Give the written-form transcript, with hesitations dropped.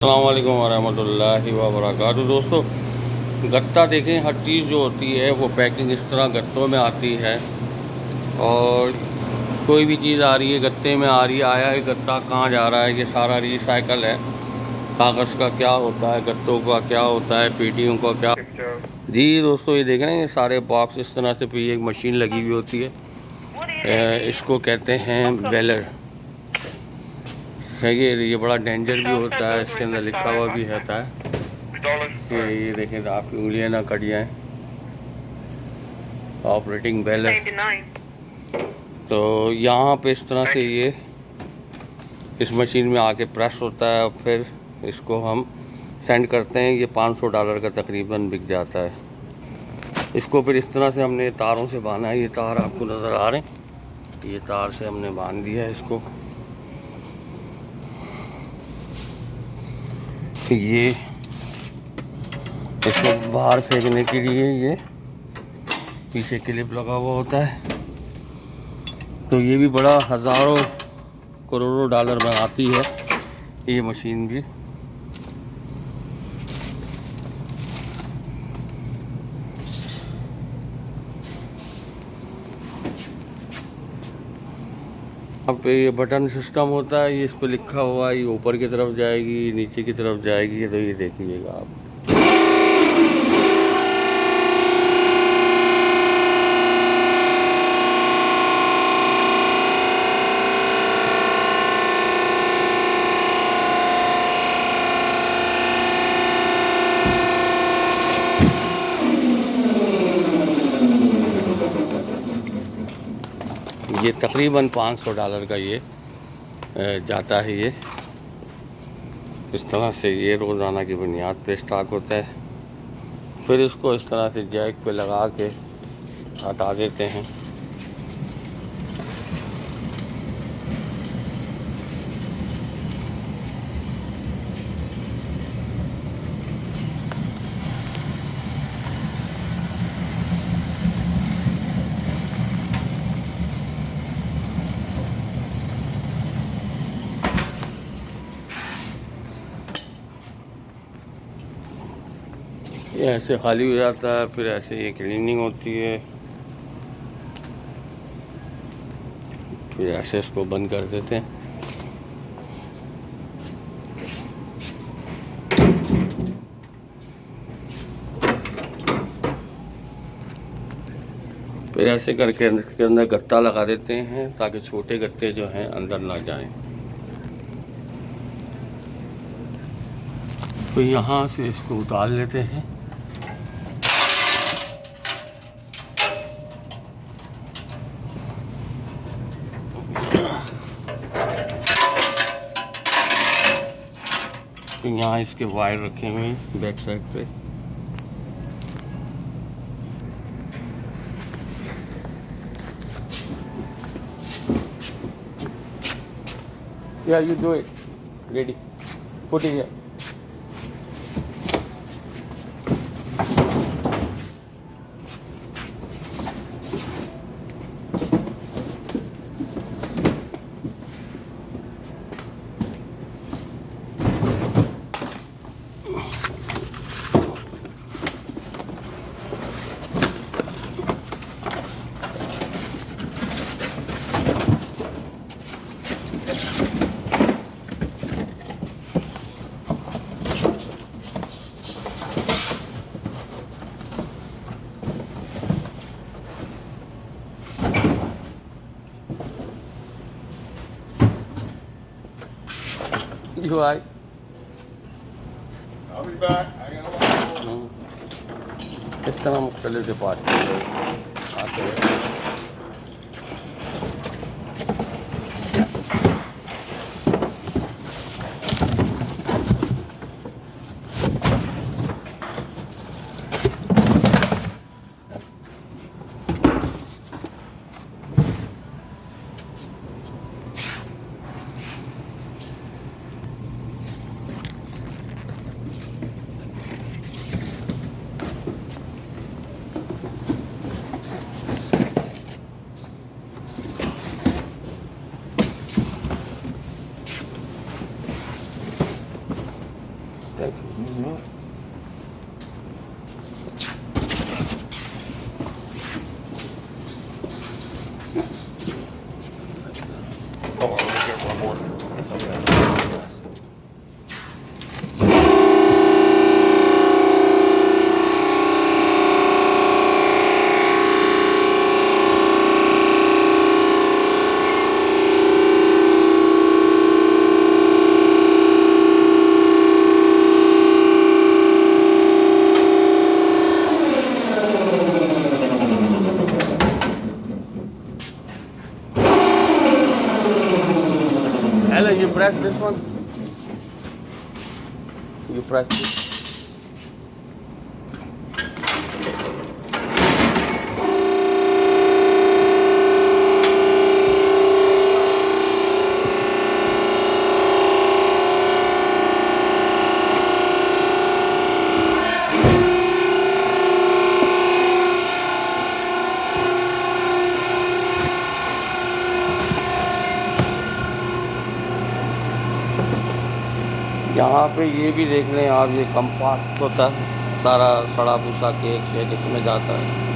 अस्सलाम वालेकुम वरहमतुल्लाहि वबरकातुहू। दोस्तों, गत्ता देखें, हर चीज़ जो होती है वो पैकिंग इस तरह गत्तों में आती है। और कोई भी चीज़ आ रही है गत्ते में आ रही है, आया है गत्ता कहाँ जा रहा है, ये सारा रिसाइकल है। कागज़ का क्या होता है, गत्तों का क्या होता है, पेटियों का क्या। जी दोस्तों, ये देख रहे हैं, ये सारे बॉक्स इस तरह से फिर एक मशीन लगी हुई होती है, इसको कहते हैं बेलर। है ये बड़ा डेंजर भी होता है, इसके अंदर लिखा हुआ भी रहता है कि ये देखें तो आपकी उंगलियां ना कट जाएं। Operating baler. तो यहाँ पे इस तरह से ये इस मशीन में आके प्रेस होता है और फिर इसको हम सेंड करते हैं। ये $500 का तकरीबन बिक जाता है। इसको फिर इस तरह से हमने तारों से बांधा है। ये तार आपको नज़र आ रहे हैं, ये तार से हमने बांध दिया है इसको। ये इसको बाहर फेंकने के लिए ये पीछे क्लिप लगा हुआ होता है। तो ये भी बड़ा हज़ारों करोड़ों डॉलर बनाती है ये मशीन भी। अब पे ये बटन सिस्टम होता है, ये इस पर लिखा हुआ है, ये ऊपर की तरफ जाएगी, नीचे की तरफ जाएगी। तो ये देखिएगा आप। ये तकरीबन $500 का ये जाता है। ये इस तरह से ये रोज़ाना की बुनियाद पे स्टॉक होता है। फिर इसको इस तरह से जैक पे लगा के हटा देते हैं। ये ऐसे खाली हो जाता है, फिर ऐसे ये क्लीनिंग होती है, फिर ऐसे इसको बंद कर देते हैं। फिर ऐसे करके इसके अंदर गत्ता लगा देते हैं ताकि छोटे गत्ते जो हैं अंदर ना जाएं। तो यहाँ से इसको उतार लेते हैं। तो यहाँ इसके वायर रखे हुए हैं बैक साइड पे। Yeah, you do it. Ready. Put it here. You alright? I'll be back. I got a lot. इस तरह मुख्तलिफ डिपार्टमेंट आते हैं। Thank you. Oh, let me get one more. That's okay. Hello, you press this one? You press this? यहाँ पे ये भी देख लें आप, ये कंपास तो था सारा सड़ा भूसा केक शेक इसमें जाता है।